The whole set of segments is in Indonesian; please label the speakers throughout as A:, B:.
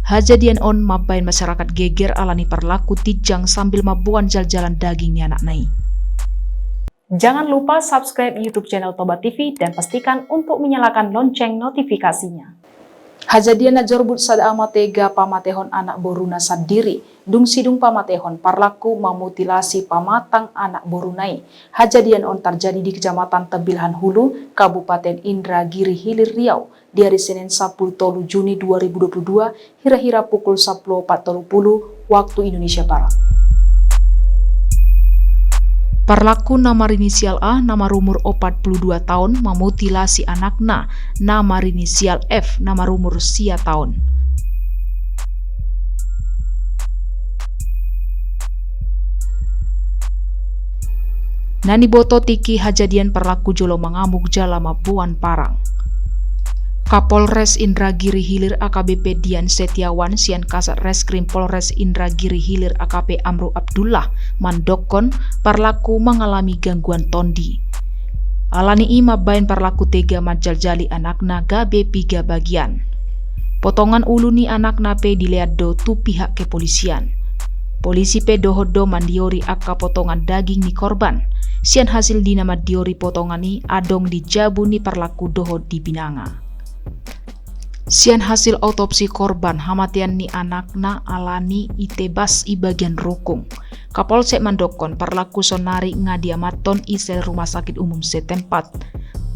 A: Hajadian on mabain masyarakat geger alani perlaku tijang sambil mabuan jalan daging ni anak nai.
B: Jangan lupa subscribe YouTube channel Toba TV dan pastikan untuk menyalakan lonceng notifikasinya.
A: Hajadian na jorbut sada amatega pamatehon anak boruna sadiri. Dung sidung pamatehon parlaku memutilasi pamatang anak borunai. Hajadian on terjadi di Kecamatan Tebilhan Hulu, Kabupaten Indragiri Hilir Riau di hari Senin 10 Juni 2022 hira-hira pukul 10.40 waktu Indonesia Barat. Parlaku nama inisial A, nama umur 42 tahun, memutilasi anakna, nama inisial F, nama umur sia tahun. Nani boto tiki hajadian perlaku jolo mengamuk jala mabuan parang. Kapolres Indragiri Hilir AKBP Dian Setiawan sian Kasat Reskrim Polres Indragiri Hilir AKP Amru Abdullah mandokon parlaku mengalami gangguan tondi. Alani ima bain parlaku tega majaljali anakna gabe 3 bagian. Potongan ulu ni anakna pe dilihat do tu pihak kepolisian. Polisi pe dohodo mandiori aka potongan daging ni korban. Sian hasil dinama diori potongan ni adong dijabu ni parlaku doho di Binanga. Sian hasil autopsi korban hamatian ni anakna alani itebas i bagian rukung. Kapolsek mandokon parlaku sonari ngadiamaton isel rumah sakit umum setempat.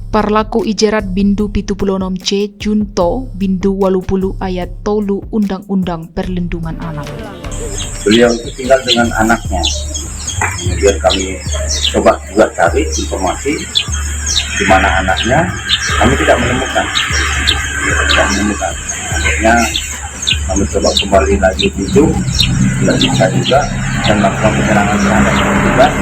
A: Parlaku ijerat bindu 76 C junto bindu 80 ayat tolu Undang-Undang Perlindungan Anak.
C: Beliau itu tinggal dengan anaknya. Kemudian kami coba juga cari informasi di mana anaknya, kami tidak menemukan. Akhirnya kami coba kembali lagi itu, tidak bisa juga, dan melakukan penyerangan terhadap petugas.